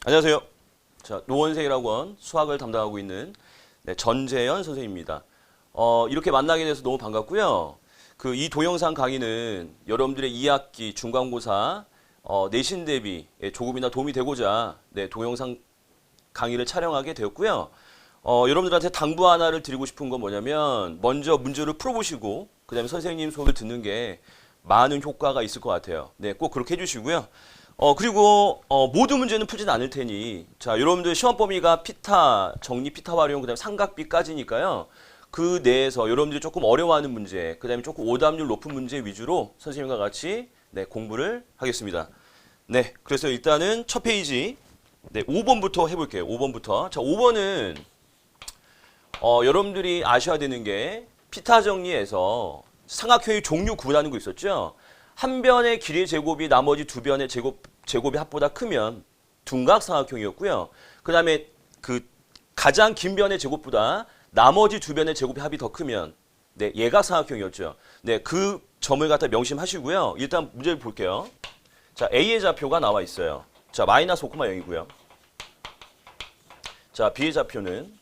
안녕하세요. 자, 노원세일학원 수학을 담당하고 있는 전재현 선생님입니다. 이렇게 만나게 돼서 너무 반갑고요. 이 동영상 강의는 여러분들의 2학기 중간고사 내신 대비에 조금이나 도움이 되고자 동영상 강의를 촬영하게 되었고요. 여러분들한테 당부 하나를 드리고 싶은 건 뭐냐면 먼저 문제를 풀어보시고 그 다음에 선생님 수업을 듣는 게 많은 효과가 있을 것 같아요. 네, 꼭 그렇게 해주시고요. 그리고 모든 문제는 풀진 않을 테니 자, 여러분들 시험 범위가 피타, 정리, 피타 활용, 그 다음에 삼각비까지니까요. 그 내에서 여러분들이 조금 어려워하는 문제, 그 다음에 조금 오답률 높은 문제 위주로 선생님과 같이 공부를 하겠습니다. 네, 그래서 일단은 첫 페이지 5번부터 해볼게요. 5번부터. 자, 5번은 여러분들이 아셔야 되는 게 피타 정리에서 삼각형의 종류 구분하는 거 있었죠? 한 변의 길이의 제곱이 나머지 두 변의 제곱의 합보다 크면 둔각삼각형이었고요. 그 다음에 가장 긴 변의 제곱보다 나머지 두 변의 제곱의 합이 더 크면 예각삼각형이었죠. 그 점을 갖다 명심하시고요. 일단 문제를 볼게요. 자, A의 좌표가 나와 있어요. 자, 마이너스 5,0이고요. 자, B의 좌표는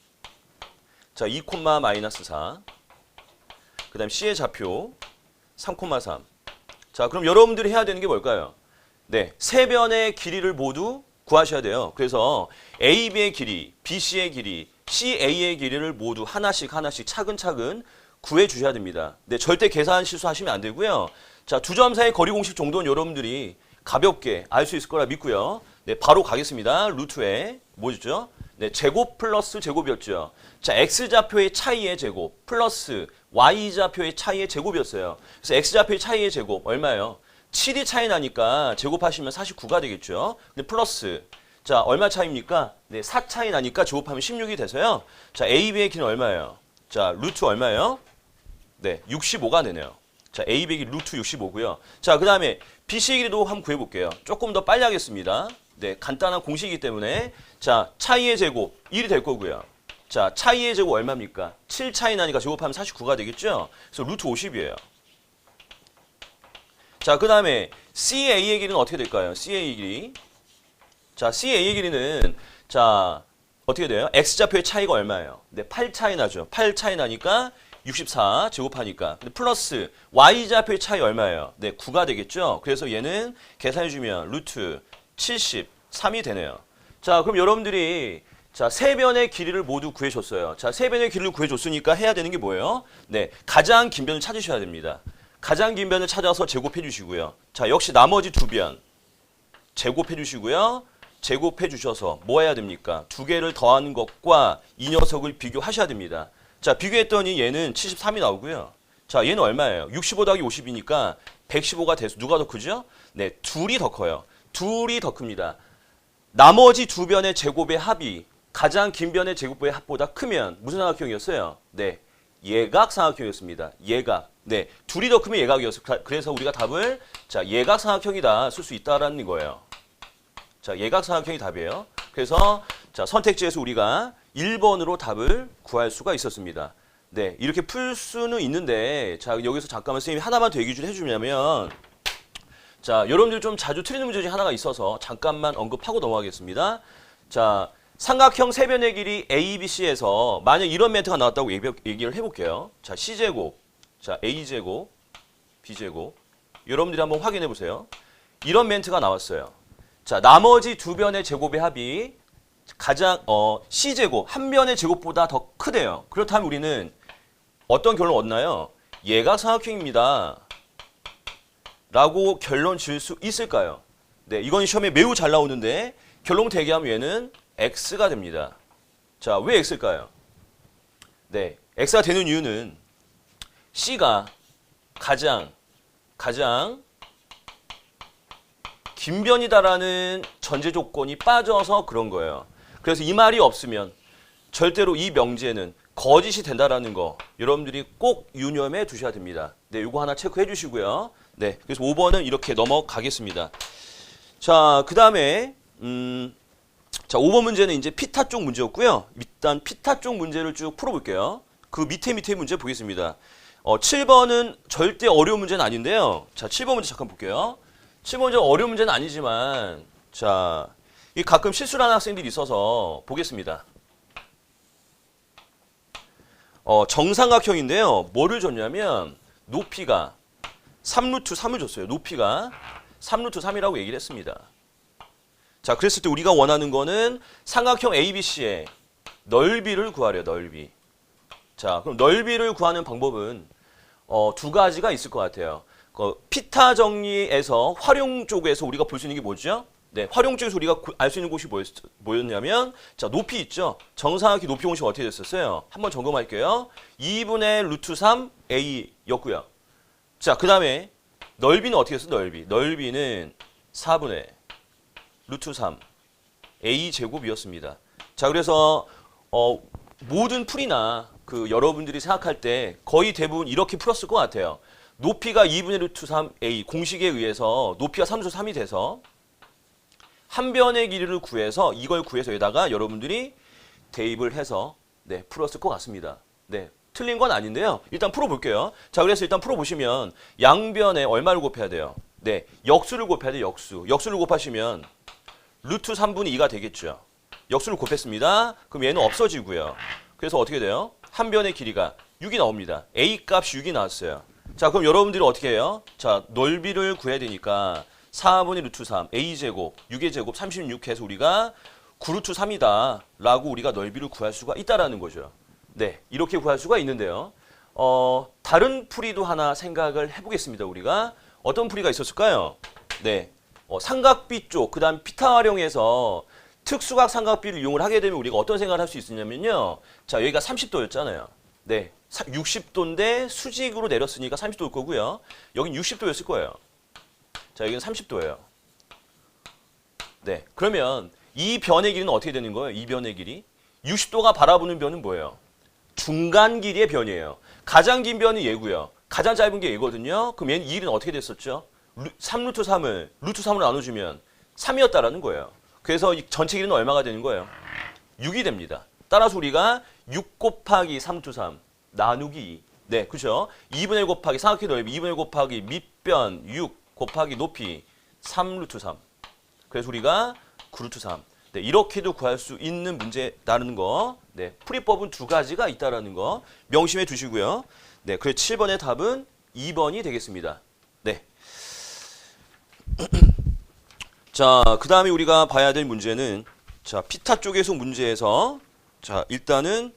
자, 2, 마이너스 4. 그 다음 C의 좌표 3,3. 자, 그럼 여러분들이 해야 되는 게 뭘까요? 세 변의 길이를 모두 구하셔야 돼요. 그래서 AB의 길이, BC의 길이, CA의 길이를 모두 하나씩 차근차근 구해 주셔야 됩니다. 절대 계산 실수하시면 안 되고요. 자, 두 점 사이 거리 공식 정도는 여러분들이 가볍게 알 수 있을 거라 믿고요. 바로 가겠습니다. 루트에 뭐였죠? 제곱 플러스 제곱이었죠. 자, x좌표의 차이의 제곱 플러스 y좌표의 차이의 제곱이었어요. 그래서 x좌표의 차이의 제곱 얼마예요? 7이 차이 나니까 제곱하시면 49가 되겠죠. 근데 플러스 자, 얼마 차이입니까? 4 차이 나니까 제곱하면 16이 돼서요. 자, AB의 길이는 얼마예요? 자, 루트 얼마예요? 65가 되네요. 자, AB의 길이 루트 65고요. 자, 그 다음에 BC의 길이도 한번 구해볼게요. 조금 더 빨리 하겠습니다. 간단한 공식이기 때문에 자, 차이의 제곱 1이 될 거고요. 자, 차이의 제곱 얼마입니까? 7 차이 나니까 제곱하면 49가 되겠죠? 그래서 루트 50이에요. 자, 그 다음에 CA의 길이는 어떻게 될까요? CA의 길이. 자, CA의 길이는 자, 어떻게 돼요? X좌표의 차이가 얼마예요? 8 차이 나죠. 8 차이 나니까 64 제곱하니까. 근데 플러스 Y좌표의 차이 얼마예요? 9가 되겠죠? 그래서 얘는 계산해주면 루트 73이 되네요. 자, 그럼 여러분들이 자, 세 변의 길이를 모두 구해줬어요. 자, 세 변의 길이를 구해줬으니까 해야 되는 게 뭐예요? 가장 긴 변을 찾으셔야 됩니다. 가장 긴 변을 찾아서 제곱해 주시고요. 자, 역시 나머지 두 변 제곱해 주시고요. 제곱해 주셔서 뭐 해야 됩니까? 두 개를 더하는 것과 이 녀석을 비교하셔야 됩니다. 자, 비교했더니 얘는 73이 나오고요. 자, 얘는 얼마예요? 65 더하기 50이니까 115가 돼서 누가 더 크죠? 둘이 더 커요. 둘이 더 큽니다. 나머지 두 변의 제곱의 합이 가장 긴 변의 제곱의 합보다 크면 무슨 삼각형이었어요? 예각삼각형이었습니다. 예각. 둘이 더 크면 예각이었어요. 그래서 우리가 답을 자, 예각삼각형이다 쓸 수 있다라는 거예요. 자, 예각삼각형이 답이에요. 그래서 자, 선택지에서 우리가 1번으로 답을 구할 수가 있었습니다. 이렇게 풀 수는 있는데 자, 여기서 잠깐만 선생님이 하나만 더 얘기 좀 해주냐면 자, 여러분들 좀 자주 틀리는 문제 중에 하나가 있어서 잠깐만 언급하고 넘어가겠습니다. 자, 삼각형 세 변의 길이 ABC에서 만약 이런 멘트가 나왔다고 얘기를 해볼게요. 자, C제곱, 자, A제곱, B제곱. 여러분들이 한번 확인해 보세요. 이런 멘트가 나왔어요. 자, 나머지 두 변의 제곱의 합이 가장 C제곱, 한 변의 제곱보다 더 크대요. 그렇다면 우리는 어떤 결론 얻나요? 예각삼각형입니다. 라고 결론 지을 수 있을까요? 이건 시험에 매우 잘 나오는데 결론 대기하면 얘는 X가 됩니다. 자, 왜 X일까요? X가 되는 이유는 C가 가장 긴 변이다라는 전제 조건이 빠져서 그런 거예요. 그래서 이 말이 없으면 절대로 이 명제는 거짓이 된다라는 거 여러분들이 꼭 유념해 두셔야 됩니다. 이거 하나 체크해 주시고요. 그래서 5번은 이렇게 넘어가겠습니다. 자, 그 다음에 자, 5번 문제는 이제 피타 쪽 문제였고요. 일단 피타 쪽 문제를 쭉 풀어볼게요. 그 밑에 문제 보겠습니다. 7번은 절대 어려운 문제는 아닌데요. 자, 7번 문제 잠깐 볼게요. 7번 문제 어려운 문제는 아니지만 자, 이 가끔 실수를 하는 학생들이 있어서 보겠습니다. 정삼각형인데요. 뭐를 줬냐면 높이가 3루트 3을 줬어요. 높이가 3루트 3이라고 얘기를 했습니다. 자, 그랬을 때 우리가 원하는 거는 삼각형 ABC의 넓이를 구하래요. 넓이. 자, 그럼 넓이를 구하는 방법은 두 가지가 있을 것 같아요. 피타 정리에서 활용 쪽에서 우리가 볼 수 있는 게 뭐죠? 네, 활용 쪽에서 우리가 알 수 있는 곳이 뭐였냐면, 자, 높이 있죠? 정사각형 높이 공식 어떻게 됐었어요? 한번 점검할게요. 2분의 루트 3 A였고요. 자, 그 다음에 넓이는 어떻게 했어? 넓이는 4분의 루트 3 A 제곱이었습니다. 자, 그래서 모든 풀이나 여러분들이 생각할 때 거의 대부분 이렇게 풀었을 것 같아요. 높이가 2분의 루트 3a 공식에 의해서 높이가 3수 3이 돼서 한 변의 길이를 구해서 이걸 구해서 여기다가 여러분들이 대입을 해서 네, 풀었을 것 같습니다. 네, 틀린 건 아닌데요. 일단 풀어볼게요. 자, 그래서 일단 풀어보시면 양변에 얼마를 곱해야 돼요? 네, 역수를 곱해야 돼요. 역수를 곱하시면 루트 3분의 2가 되겠죠. 역수를 곱했습니다. 그럼 얘는 없어지고요. 그래서 어떻게 돼요? 한 변의 길이가 6이 나옵니다. A 값이 6이 나왔어요. 자, 그럼 여러분들이 어떻게 해요? 자, 넓이를 구해야 되니까 4분의 루트 3, A제곱, 6의 제곱 36 해서 우리가 9루트 3이다 라고 우리가 넓이를 구할 수가 있다라는 거죠. 네, 이렇게 구할 수가 있는데요. 다른 풀이도 하나 생각을 해보겠습니다. 우리가 어떤 풀이가 있었을까요? 네, 삼각비 쪽, 그 다음 피타 활용해서 특수각 삼각비를 이용을 하게 되면 우리가 어떤 생각을 할 수 있었냐면요. 자, 여기가 30도였잖아요. 네, 60도인데 수직으로 내렸으니까 30도일 거고요. 여긴 60도였을 거예요. 자, 여기는 30도예요. 네, 그러면 이 변의 길이는 어떻게 되는 거예요? 이 변의 길이 60도가 바라보는 변은 뭐예요? 중간 길이의 변이에요. 가장 긴 변이 얘고요. 가장 짧은 게 얘거든요. 그럼 얘는 이 길이는 어떻게 됐었죠? 3루트 3을 루트 3으로 나눠주면 3이었다라는 거예요. 그래서 이 전체 길이는 얼마가 되는 거예요? 6이 됩니다. 따라서 우리가 6 곱하기 3루트 3 나누기 2. 네, 그죠? 2분의 1 곱하기 삼각형 넓이 2분의 1 곱하기 밑변 6 곱하기 높이 3루트 3. 그래서 우리가 9루트 3. 네, 이렇게도 구할 수 있는 문제라는 거. 네, 풀이법은 두 가지가 있다라는 거 명심해 두시고요. 네, 그래서 7번의 답은 2번이 되겠습니다. 네. 자, 그 다음에 우리가 봐야 될 문제는 자, 피타 쪽에서 문제에서 자, 일단은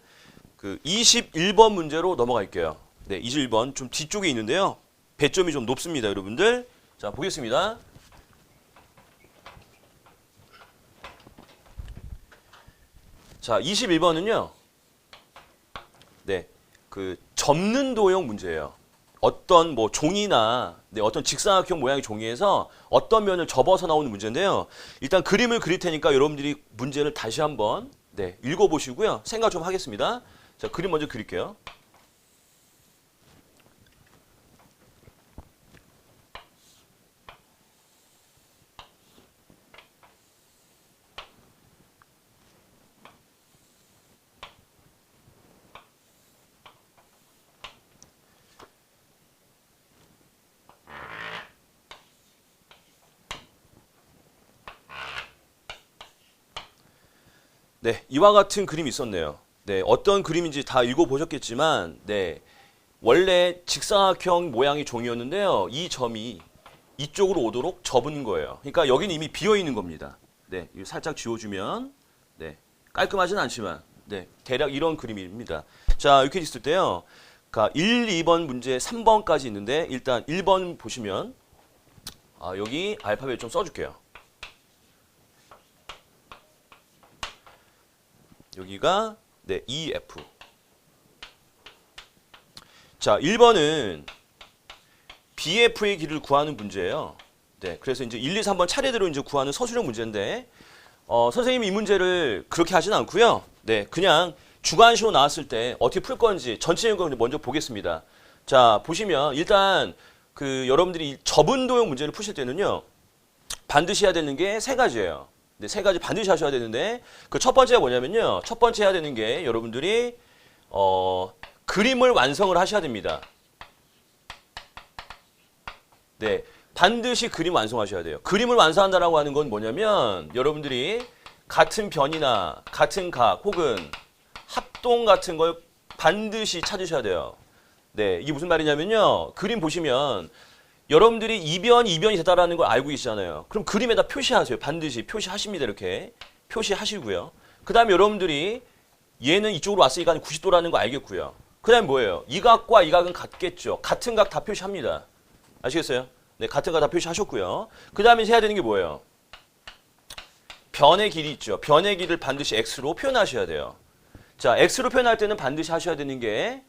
21번 문제로 넘어갈게요. 네, 21번 좀 뒤쪽에 있는데요. 배점이 좀 높습니다, 여러분들. 자, 보겠습니다. 자, 21번은요. 네, 접는 도형 문제예요. 어떤 종이나 네, 어떤 직사각형 모양의 종이에서 어떤 면을 접어서 나오는 문제인데요. 일단 그림을 그릴 테니까 여러분들이 문제를 다시 한번 네, 읽어보시고요. 생각 좀 하겠습니다. 자, 그림 먼저 그릴게요. 네, 이와 같은 그림이 있었네요. 네, 어떤 그림인지 다 읽어보셨겠지만, 네, 원래 직사각형 모양의 종이였는데요. 이 점이 이쪽으로 오도록 접은 거예요. 그러니까 여기는 이미 비어 있는 겁니다. 네, 이거 살짝 지워주면, 네, 깔끔하진 않지만, 네, 대략 이런 그림입니다. 자, 이렇게 있을 때요. 그러니까 1, 2번 문제 3번까지 있는데, 일단 1번 보시면, 여기 알파벳 좀 써줄게요. 여기가 네, EF. 자, 1번은 BF의 길이를 구하는 문제예요. 네, 그래서 이제 1, 2, 3번 차례대로 이제 구하는 서술형 문제인데, 선생님이 이 문제를 그렇게 하진 않고요. 네, 그냥 주관식으로 나왔을 때 어떻게 풀 건지 전체적인 걸 먼저 보겠습니다. 자, 보시면 일단 여러분들이 접은 도형 문제를 푸실 때는요, 반드시 해야 되는 게 세 가지예요. 네, 세 가지 반드시 하셔야 되는데 첫 번째가 뭐냐면요. 첫 번째 해야 되는 게 여러분들이 그림을 완성을 하셔야 됩니다. 네, 반드시 그림 완성하셔야 돼요. 그림을 완성한다라고 하는 건 뭐냐면 여러분들이 같은 변이나 같은 각 혹은 합동 같은 걸 반드시 찾으셔야 돼요. 네, 이게 무슨 말이냐면요. 그림 보시면 여러분들이 이변이 됐다라는 걸 알고 계시잖아요. 그럼 그림에다 표시하세요. 반드시 표시하십니다. 이렇게 표시하시고요. 그 다음에 여러분들이 얘는 이쪽으로 왔으니까 90도라는 거 알겠고요. 그 다음에 뭐예요? 이 각과 이 각은 같겠죠. 같은 각 다 표시합니다. 아시겠어요? 네, 같은 각 다 표시하셨고요. 그 다음에 해야 되는 게 뭐예요? 변의 길이 있죠. 변의 길이를 반드시 x로 표현하셔야 돼요. 자, x로 표현할 때는 반드시 하셔야 되는 게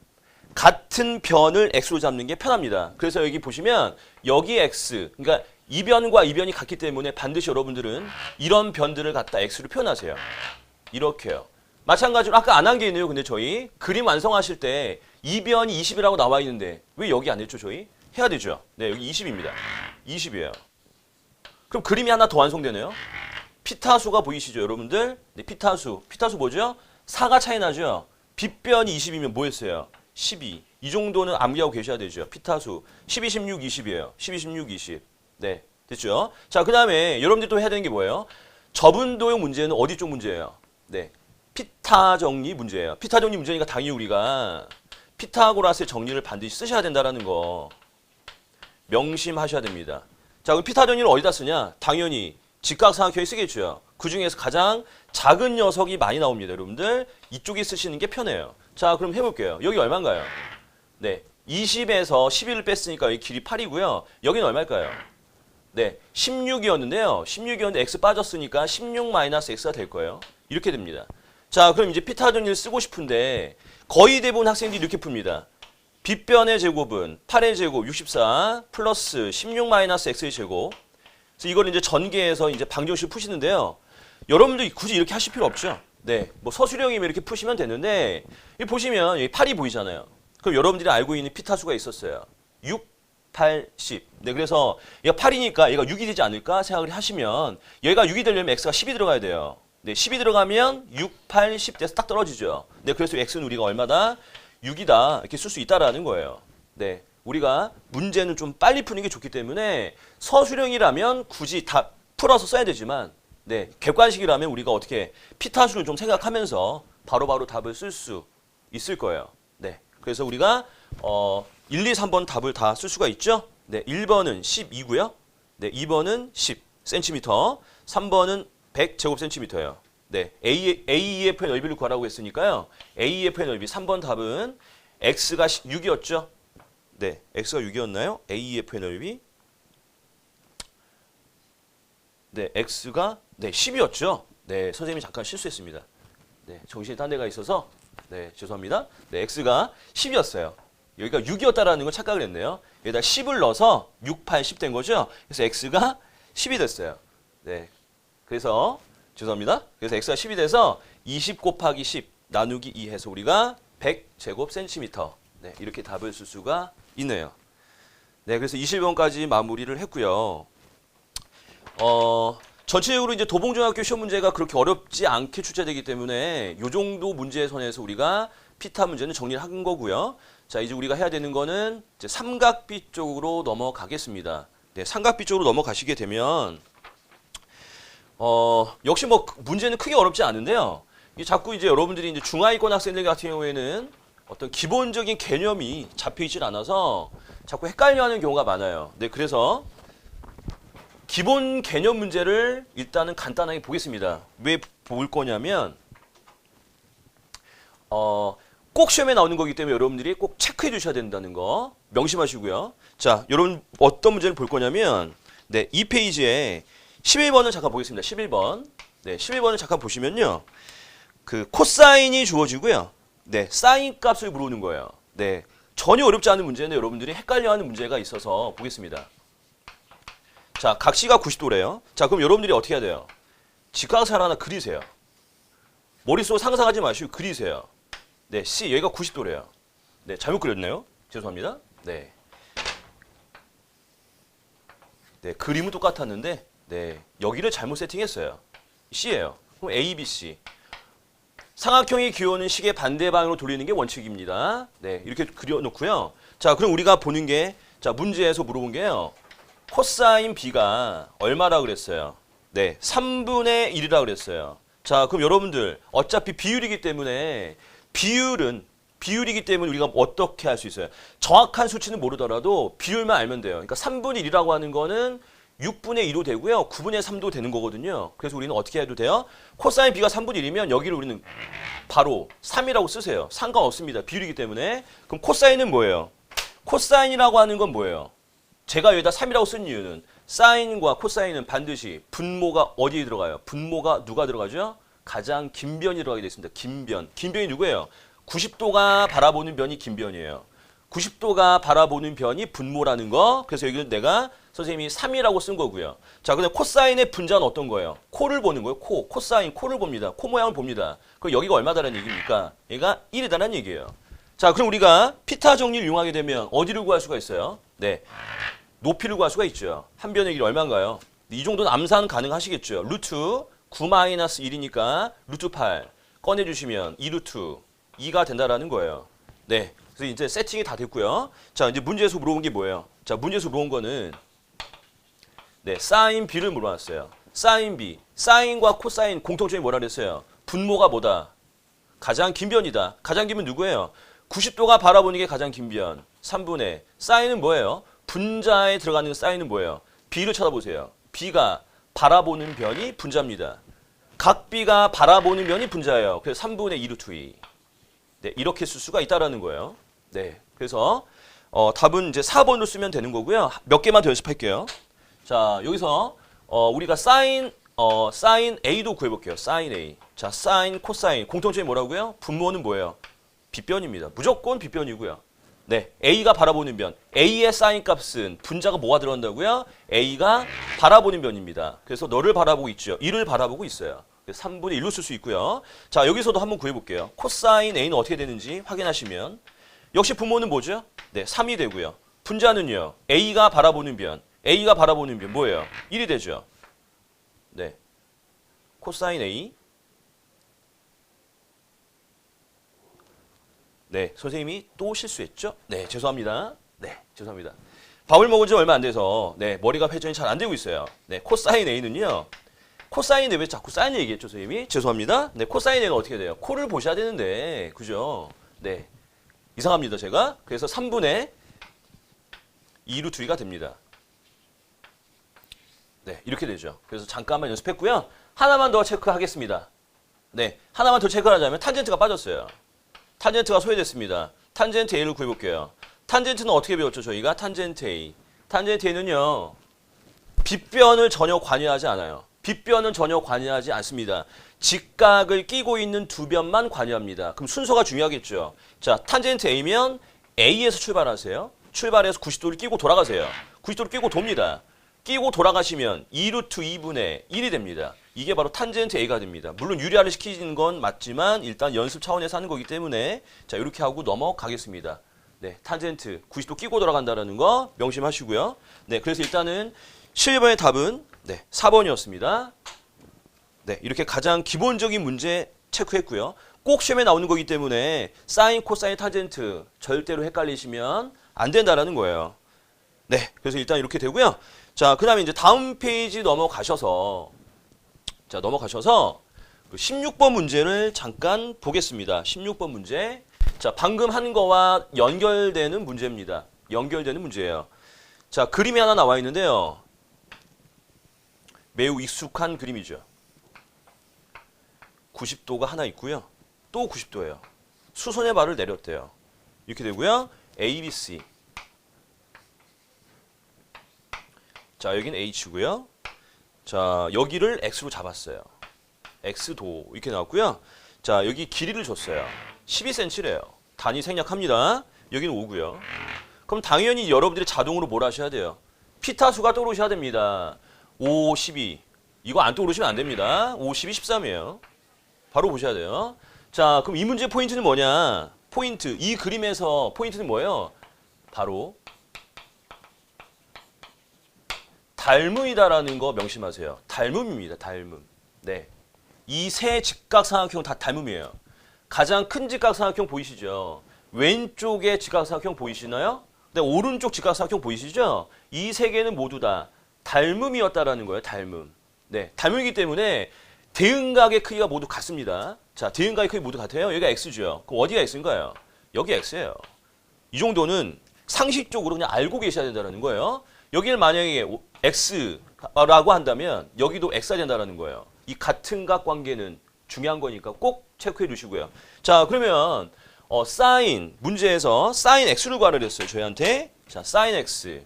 같은 변을 x로 잡는 게 편합니다. 그래서 여기 보시면 여기 x, 그러니까 이 변과 이 변이 같기 때문에 반드시 여러분들은 이런 변들을 갖다 x로 표현하세요. 이렇게요. 마찬가지로 아까 안 한 게 있네요. 근데 저희 그림 완성하실 때 이 변이 20이라고 나와 있는데 왜 여기 안 했죠? 저희 해야 되죠. 네, 여기 20입니다. 20이에요. 그럼 그림이 하나 더 완성되네요. 피타수가 보이시죠, 여러분들? 네, 피타수 뭐죠? 4가 차이 나죠? 빗변이 20이면 뭐였어요? 12. 이 정도는 암기하고 계셔야 되죠. 피타수 12, 16, 20이에요. 12, 16, 20. 네, 됐죠? 자, 그 다음에 여러분들이 또 해야 되는 게 뭐예요? 저분도형 문제는 어디 쪽 문제예요? 네, 피타 정리 문제예요. 피타 정리 문제니까 당연히 우리가 피타고라스의 정리를 반드시 쓰셔야 된다는 거 명심하셔야 됩니다. 자, 그럼 피타 정리를 어디다 쓰냐? 당연히 직각삼각형에 쓰겠죠. 그 중에서 가장 작은 녀석이 많이 나옵니다. 여러분들 이쪽에 쓰시는 게 편해요. 자, 그럼 해볼게요. 여기 얼마인가요? 네, 20에서 11을 뺐으니까 여기 길이 8이고요. 여기는 얼마일까요? 네, 16이었는데요. 16이었는데 x 빠졌으니까 16 마이너스 x가 될 거예요. 이렇게 됩니다. 자, 그럼 이제 피타 정리를 쓰고 싶은데 거의 대부분 학생들이 이렇게 풉니다. 빗변의 제곱은 8의 제곱 64 플러스 16 마이너스 x의 제곱. 그래서 이걸 이제 전개해서 이제 방정식을 푸시는데요. 여러분들 굳이 이렇게 하실 필요 없죠. 네, 뭐 서술형이면 이렇게 푸시면 되는데 여기 보시면 여기 8이 보이잖아요. 그럼 여러분들이 알고 있는 피타수가 있었어요. 6, 8, 10. 네, 그래서 얘가 8이니까 얘가 6이 되지 않을까 생각을 하시면 얘가 6이 되려면 x가 10이 들어가야 돼요. 네, 10이 들어가면 6, 8, 10 돼서 딱 떨어지죠. 네, 그래서 x는 우리가 얼마다? 6이다 이렇게 쓸 수 있다라는 거예요. 네, 우리가 문제는 좀 빨리 푸는 게 좋기 때문에 서술형이라면 굳이 다 풀어서 써야 되지만 네, 객관식이라면 우리가 어떻게 피타수를 좀 생각하면서 바로바로 답을 쓸 수 있을 거예요. 네, 그래서 우리가 1, 2, 3번 답을 다 쓸 수가 있죠. 네, 1번은 12고요. 네, 2번은 10cm, 3번은 100제곱cm예요. 네, AEF의 넓이를 구하라고 했으니까요. AEF의 넓이 3번 답은 x가 6이었죠. 네, x가 6이었나요? AEF의 넓이 네, x가 네, 10이었죠. 네, 선생님이 잠깐 실수했습니다. 네, 정신이 딴 데가 있어서 네, 죄송합니다. 네, x가 10이었어요. 여기가 6이었다라는 걸 착각을 했네요. 여기다 10을 넣어서 6, 8, 10 된 거죠. 그래서 x가 10이 됐어요. 네, 그래서 죄송합니다. 그래서 x가 10이 돼서 20 곱하기 10 나누기 2 해서 우리가 100제곱cm 네, 이렇게 답을 쓸 수가 있네요. 네, 그래서 20번까지 마무리를 했고요. 전체적으로 이제 도봉중학교 시험 문제가 그렇게 어렵지 않게 출제되기 때문에 이 정도 문제 선에서 우리가 피타 문제는 정리를 한 거고요. 자, 이제 우리가 해야 되는 거는 이제 삼각비 쪽으로 넘어가겠습니다. 네, 삼각비 쪽으로 넘어가시게 되면 역시 뭐 문제는 크게 어렵지 않은데요. 이게 자꾸 이제 여러분들이 이제 중하위권 학생들 같은 경우에는 어떤 기본적인 개념이 잡혀 있질 않아서 자꾸 헷갈려하는 경우가 많아요. 네, 그래서 기본 개념 문제를 일단은 간단하게 보겠습니다. 왜 볼 거냐면 꼭 시험에 나오는 거기 때문에 여러분들이 꼭 체크해 주셔야 된다는 거 명심하시고요. 자, 여러분 어떤 문제를 볼 거냐면 네, 이 페이지에 11번을 잠깐 보겠습니다. 11번. 네, 11번을 잠깐 보시면요. 그 코사인이 주어지고요. 네, 사인 값을 물어보는 거예요. 네, 전혀 어렵지 않은 문제인데 여러분들이 헷갈려하는 문제가 있어서 보겠습니다. 자, 각시가 90도래요. 자, 그럼 여러분들이 어떻게 해야 돼요? 직각을 하나 그리세요. 머릿속으로 상상하지 마시고 그리세요. 네, C 여기가 90도래요. 네, 잘못 그렸네요. 죄송합니다. 네. 네, 그림은 똑같았는데 네, 여기를 잘못 세팅했어요. C예요. 그럼 A, B, C. 삼각형의 기호는 시계 반대 방향으로 돌리는 게 원칙입니다. 네, 이렇게 그려놓고요. 자, 그럼 우리가 보는 게 자, 문제에서 물어본 게요. 코사인 B가 얼마라 그랬어요? 네, 3분의 1이라 그랬어요. 자, 그럼 여러분들 어차피 비율이기 때문에 비율이기 때문에 우리가 어떻게 할 수 있어요? 정확한 수치는 모르더라도 비율만 알면 돼요. 그러니까 3분의 1이라고 하는 거는 6분의 2도 되고요. 9분의 3도 되는 거거든요. 그래서 우리는 어떻게 해도 돼요? 코사인 B가 3분의 1이면 여기를 우리는 바로 3이라고 쓰세요. 상관없습니다. 비율이기 때문에. 그럼 코사인은 뭐예요? 코사인이라고 하는 건 뭐예요? 제가 여기다 3이라고 쓴 이유는 사인과 코사인은 반드시 분모가 어디에 들어가요? 분모가 누가 들어가죠? 가장 긴 변이 들어가게 되어 있습니다. 긴 변. 긴 변이 누구예요? 90도가 바라보는 변이 긴 변이에요. 90도가 바라보는 변이 분모라는 거. 그래서 여기는 내가 선생님이 3이라고 쓴 거고요. 자, 근데 코사인의 분자는 어떤 거예요? 코를 보는 거예요. 코사인, 코를 봅니다. 코 모양을 봅니다. 그럼 여기가 얼마다라는 얘기입니까? 얘가 1이다라는 얘기예요. 자, 그럼 우리가 피타 정리를 이용하게 되면 어디를 구할 수가 있어요? 네, 높이를 구할 수가 있죠. 한 변의 길이 얼마인가요? 이 정도는 암산 가능하시겠죠. 루트 9-1이니까 루트 8 꺼내주시면 2루트 2가 된다라는 거예요. 네, 그래서 이제 세팅이 다 됐고요. 자, 이제 문제에서 물어본 게 뭐예요? 자, 문제에서 물어본 거는 네, 사인 B를 물어봤어요. 사인 B, 사인과 코사인 공통점이 뭐라 그랬어요? 분모가 뭐다? 가장 긴 변이다. 가장 긴 변 누구예요? 90도가 바라보는 게 가장 긴 변. 3분의 사인은 뭐예요? 분자에 들어가는 사인은 뭐예요? B를 쳐다보세요. B가 바라보는 변이 분자입니다. 각 B가 바라보는 변이 분자예요. 그래서 3분의 2 루트 2. 네, 이렇게 쓸 수가 있다라는 거예요. 네, 그래서 답은 이제 4번으로 쓰면 되는 거고요. 몇 개만 더 연습할게요. 자, 여기서 우리가 사인 A도 구해볼게요. 사인 A. 자, 사인, 코사인 공통점이 뭐라고요? 분모는 뭐예요? 빗변입니다. 무조건 빗변이고요. 네, A가 바라보는 변. A의 사인 값은 분자가 뭐가 들어간다고요? A가 바라보는 변입니다. 그래서 너를 바라보고 있죠. 이를 바라보고 있어요. 3분의 1로 쓸 수 있고요. 자, 여기서도 한번 구해볼게요. 코사인 A는 어떻게 되는지 확인하시면 역시 분모는 뭐죠? 네, 3이 되고요. 분자는요. A가 바라보는 변. A가 바라보는 변 뭐예요? 1이 되죠. 네, 코사인 A. 네, 선생님이 또 실수했죠? 네, 죄송합니다. 네, 죄송합니다. 밥을 먹은 지 얼마 안 돼서 네, 머리가 회전이 잘 안 되고 있어요. 네, 코사인 A는요. 코사인 A 왜 자꾸 사인 얘기했죠, 선생님이? 죄송합니다. 네, 코사인 A는 어떻게 돼요? 코를 보셔야 되는데, 그죠? 네, 이상합니다, 제가. 그래서 3분의 2 루트 2가 됩니다. 네, 이렇게 되죠. 그래서 잠깐만 연습했고요. 하나만 더 체크하겠습니다. 네, 하나만 더 체크하자면 탄젠트가 빠졌어요. 탄젠트가 소외됐습니다. 탄젠트 A를 구해볼게요. 탄젠트는 어떻게 배웠죠, 저희가? 탄젠트 A. 탄젠트 A는요, 빗변을 전혀 관여하지 않아요. 빗변은 전혀 관여하지 않습니다. 직각을 끼고 있는 두 변만 관여합니다. 그럼 순서가 중요하겠죠. 자, 탄젠트 A면 A에서 출발하세요. 출발해서 90도를 끼고 돌아가세요. 90도를 끼고 돕니다. 끼고 돌아가시면 2루트 2분의 1이 됩니다. 이게 바로 탄젠트 A가 됩니다. 물론 유리화를 시키는 건 맞지만 일단 연습 차원에서 하는 거기 때문에 자, 이렇게 하고 넘어가겠습니다. 네, 탄젠트 90도 끼고 돌아간다는 거 명심하시고요. 네, 그래서 일단은 7번의 답은 네, 4번이었습니다. 네, 이렇게 가장 기본적인 문제 체크했고요. 꼭 시험에 나오는 거기 때문에 사인, 코사인, 탄젠트 절대로 헷갈리시면 안 된다라는 거예요. 네, 그래서 일단 이렇게 되고요. 자, 그 다음에 이제 다음 페이지 넘어가셔서 16번 문제를 잠깐 보겠습니다. 16번 문제. 자, 방금 한 거와 연결되는 문제입니다. 연결되는 문제예요. 자, 그림이 하나 나와 있는데요. 매우 익숙한 그림이죠. 90도가 하나 있고요. 또 90도예요. 수선의 발을 내렸대요. 이렇게 되고요. A, B, C. 자, 여기는 H고요. 자, 여기를 X로 잡았어요. X도 이렇게 나왔고요. 자, 여기 길이를 줬어요. 12cm래요. 단위 생략합니다. 여기는 5고요. 그럼 당연히 여러분들이 자동으로 뭘 하셔야 돼요? 피타수가 떠오르셔야 됩니다. 5, 12. 이거 안 떠오르시면 안 됩니다. 5, 12, 13이에요. 바로 보셔야 돼요. 자, 그럼 이 문제의 포인트는 뭐냐? 포인트. 이 그림에서 포인트는 뭐예요? 바로 닮음이다라는 거 명심하세요. 닮음입니다. 닮음. 네, 이 세 직각삼각형 다 닮음이에요. 가장 큰 직각삼각형 보이시죠? 왼쪽에 직각삼각형 보이시나요? 근데 오른쪽 직각삼각형 보이시죠? 이 세 개는 모두 다 닮음이었다라는 거예요. 닮음. 네, 닮음이기 때문에 대응각의 크기가 모두 같습니다. 자, 대응각의 크기 모두 같아요. 여기가 x죠. 그럼 어디가 x인가요? 여기 x예요. 이 정도는 상식적으로 그냥 알고 계셔야 된다는 거예요. 여기를 만약에 x라고 한다면 여기도 x가 된다는 거예요. 이 같은 각 관계는 중요한 거니까 꼭 체크해 두시고요. 자, 그러면 사인 문제에서 사인 x를 구하라 했어요. 저희한테. 자, 사인 x.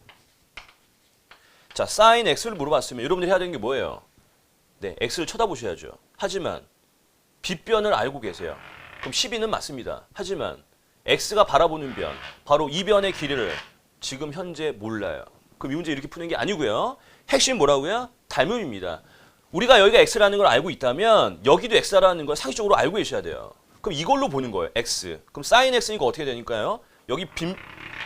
자, 사인 x를 물어봤으면 여러분들이 해야 되는 게 뭐예요? 네, x를 쳐다보셔야죠. 하지만 빗변을 알고 계세요. 그럼 12는 맞습니다. 하지만 x가 바라보는 변, 바로 이 변의 길이를 지금 현재 몰라요. 그럼 이 문제 이렇게 푸는 게 아니고요. 핵심 뭐라고요? 닮음입니다. 우리가 여기가 x라는 걸 알고 있다면 여기도 x라는 걸 상식적으로 알고 계셔야 돼요. 그럼 이걸로 보는 거예요. x. 그럼 sin x니까 어떻게 되니까요? 여기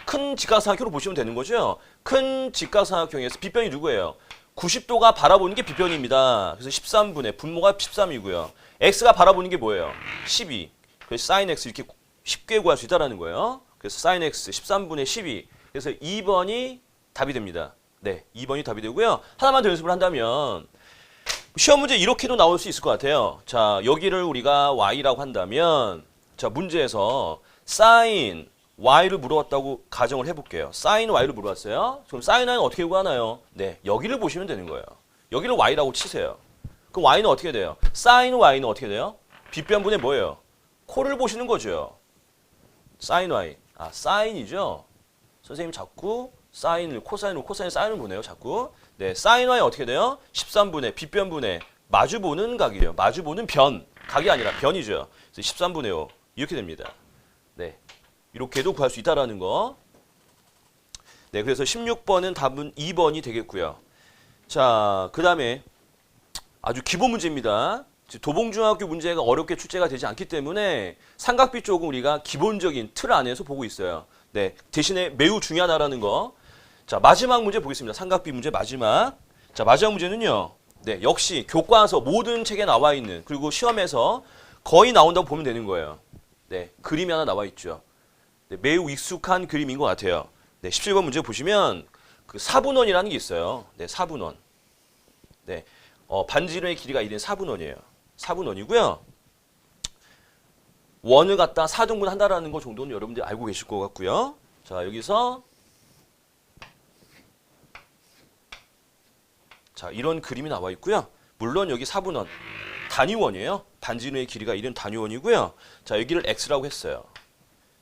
큰 직각삼각형으로 보시면 되는 거죠. 큰 직각삼각형에서 빗변이 누구예요? 90도가 바라보는 게 빗변입니다. 그래서 13분의 분모가 13이고요. x가 바라보는 게 뭐예요? 12. 그래서 sin x 이렇게 쉽게 구할 수 있다는 거예요. 그래서 sin x 13분의 12. 그래서 2번이 답이 됩니다. 네, 2번이 답이 되고요. 하나만 더 연습을 한다면 시험 문제 이렇게도 나올 수 있을 것 같아요. 자, 여기를 우리가 y라고 한다면 자, 문제에서 sin y를 물어봤다고 가정을 해볼게요. sin y를 물어봤어요. 그럼 sin y는 어떻게 구하나요? 네, 여기를 보시면 되는 거예요. 여기를 y라고 치세요. 그럼 y는 어떻게 돼요? sin y는 어떻게 돼요? 빗변분의 뭐예요? 코를 보시는 거죠. sin y. 아, sin이죠. 선생님 자꾸 사인을 코사인을 사인을 보네요. 자꾸. 네, sin y 어떻게 돼요? 13분의 빗변분의 마주보는 각이에요. 마주보는 변. 각이 아니라 변이죠. 그래서 13분의 5 이렇게 됩니다. 네, 이렇게도 구할 수 있다라는 거. 네, 그래서 16번은 답은 2번이 되겠고요. 자, 그 다음에 아주 기본 문제입니다. 도봉중학교 문제가 어렵게 출제가 되지 않기 때문에 삼각비 쪽은 우리가 기본적인 틀 안에서 보고 있어요. 네, 대신에 매우 중요하다라는 거. 자, 마지막 문제 보겠습니다. 삼각비 문제 마지막. 자, 마지막 문제는요. 네, 역시 교과서 모든 책에 나와 있는, 그리고 시험에서 거의 나온다고 보면 되는 거예요. 네, 그림이 하나 나와 있죠. 네, 매우 익숙한 그림인 것 같아요. 네, 17번 문제 보시면 그 사분원이라는 게 있어요. 네, 사분원. 네, 반지름의 길이가 1인 사분원이에요. 사분원이고요. 원을 갖다 4등분 한다라는 거 정도는 여러분들이 알고 계실 것 같고요. 자, 여기서 자, 이런 그림이 나와 있고요. 물론 여기 사분원 단위원이에요. 반지름의 길이가 1인 단위원이고요. 자, 여기를 x라고 했어요.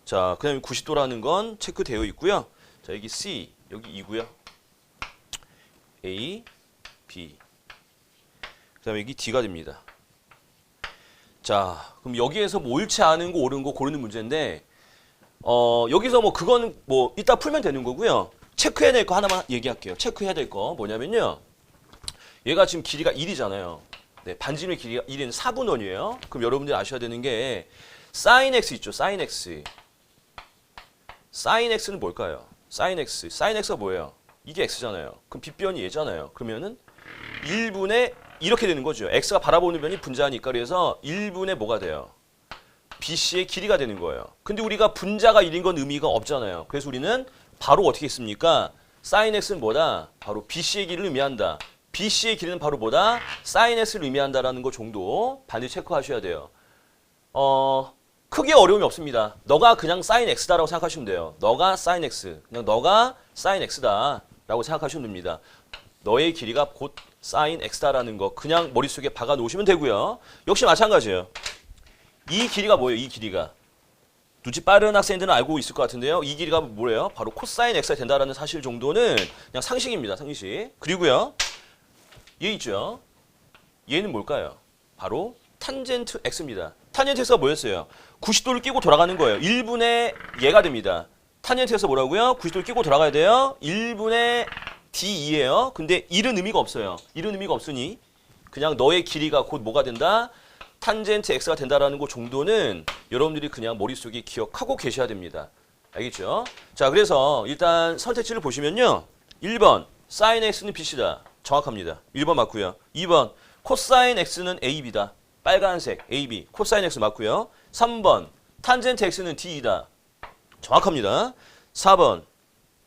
자, 그 다음에 90도라는 건 체크되어 있고요. 자, 여기 C, 여기 2고요. A, B. 그 다음에 여기 D가 됩니다. 자, 그럼 여기에서 뭐 옳지 않은 거, 옳은 거 고르는 문제인데, 여기서 뭐 그거는 뭐 이따 풀면 되는 거고요. 체크해야 될 거 하나만 얘기할게요. 체크해야 될 거 뭐냐면요. 얘가 지금 길이가 1이잖아요. 네, 반지름의 길이가 1인 4분원이에요. 그럼 여러분들이 아셔야 되는 게 sin x 있죠. sin x. sin x는 뭘까요? sin x. sin x가 뭐예요? 이게 x잖아요. 그럼 빗변이 얘잖아요. 그러면은 1분의 이렇게 되는 거죠. x가 바라보는 변이 분자니까 그래서 1분의 뭐가 돼요? BC의 길이가 되는 거예요. 근데 우리가 분자가 1인 건 의미가 없잖아요. 그래서 우리는 바로 어떻게 했습니까? sin x는 뭐다? 바로 BC의 길이를 의미한다. BC의 길이는 바로 뭐다? sin x를 의미한다라는 거 정도 반드시 체크하셔야 돼요. 크게 어려움이 없습니다. 너가 그냥 sin x다라고 생각하시면 돼요. 너가 sin x. 그냥 너가 sin x다라고 생각하시면 됩니다. 너의 길이가 곧 sin x다라는 거 그냥 머릿속에 박아 놓으시면 되고요. 역시 마찬가지예요. 이 길이가 뭐예요? 이 길이가. 눈치 빠른 학생들은 알고 있을 것 같은데요. 이 길이가 뭐예요? 바로 코사인 x가 된다라는 사실 정도는 그냥 상식입니다. 상식. 그리고요. 얘 있죠. 얘는 뭘까요? 바로 탄젠트 x입니다. 탄젠트 x가 뭐였어요? 90도를 끼고 돌아가는 거예요. 1분의 얘가 됩니다. 탄젠트 x가 뭐라고요? 90도를 끼고 돌아가야 돼요. 1분의 d2예요. 근데 1은 의미가 없어요. 1은 의미가 없으니 그냥 너의 길이가 곧 뭐가 된다? 탄젠트 x가 된다라는 거 정도는 여러분들이 그냥 머릿속에 기억하고 계셔야 됩니다. 알겠죠? 자, 그래서 일단 선택지를 보시면요. 1번 sin x는 bc다. 정확합니다. 1번 맞고요. 2번 코사인 x는 ab다. 빨간색 ab 코사인 x 맞고요. 3번 탄젠트 x는 d이다. 정확합니다. 4번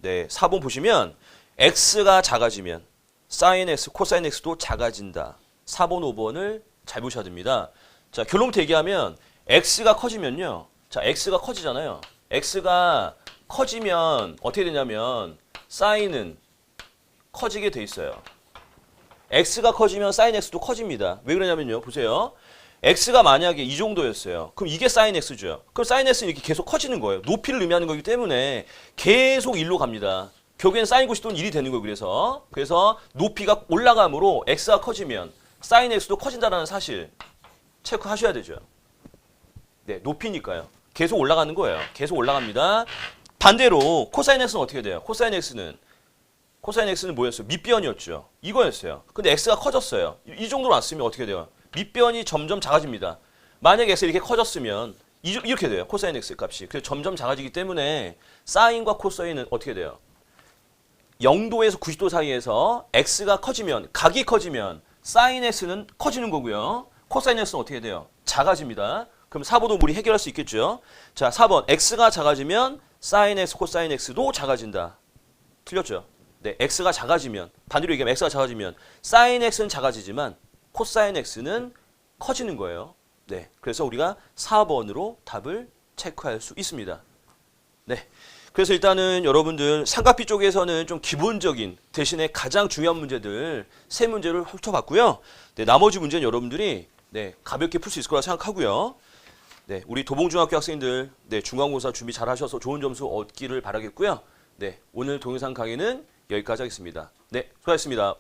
네, 4번 보시면 x가 작아지면 sin x, 코사인 x도 작아진다. 4번, 5번을 잘 보셔야 됩니다. 자, 결론부터 얘기하면 x가 커지면요. 자, x가 커지잖아요. x가 커지면 어떻게 되냐면 sin은 커지게 돼 있어요. x가 커지면 sin x도 커집니다. 왜 그러냐면요. 보세요. x가 만약에 이 정도였어요. 그럼 이게 sin x죠. 그럼 sin x는 이렇게 계속 커지는 거예요. 높이를 의미하는 거기 때문에 계속 1로 갑니다. 결국엔 sin 90도는 1이 되는 거예요. 그래서 높이가 올라감으로 x가 커지면 sin x도 커진다는 사실 체크하셔야 되죠. 네, 높이니까요. 계속 올라가는 거예요. 계속 올라갑니다. 반대로 코사인 x는 어떻게 돼요? 코사인 x는 뭐였어요? 밑변이었죠. 이거였어요. 근데 x가 커졌어요. 이 정도로 왔으면 어떻게 돼요? 밑변이 점점 작아집니다. 만약에 x가 이렇게 커졌으면 이렇게 돼요. 코사인 x 값이. 그래서 점점 작아지기 때문에 사인과 코사인은 어떻게 돼요? 0도에서 90도 사이에서 x가 커지면, 각이 커지면 사인 x는 커지는 거고요. 코사인 x는 어떻게 돼요? 작아집니다. 그럼 4번도 우리 해결할 수 있겠죠? 자, 4번. x가 작아지면 사인 x, 코사인 x도 작아진다. 틀렸죠? 네, x가 작아지면, 반대로 얘기하면 x가 작아지면 사인 x는 작아지지만 코사인 x는 커지는 거예요. 네, 그래서 우리가 4번으로 답을 체크할 수 있습니다. 네, 그래서 일단은 여러분들 삼각비 쪽에서는 좀 기본적인 대신에 가장 중요한 문제들 세 문제를 훑어봤고요. 네, 나머지 문제는 여러분들이 네, 가볍게 풀 수 있을 거라 생각하고요. 네, 우리 도봉중학교 학생들 네, 중간고사 준비 잘 하셔서 좋은 점수 얻기를 바라겠고요. 네, 오늘 동영상 강의는 여기까지 하겠습니다. 네, 수고하셨습니다.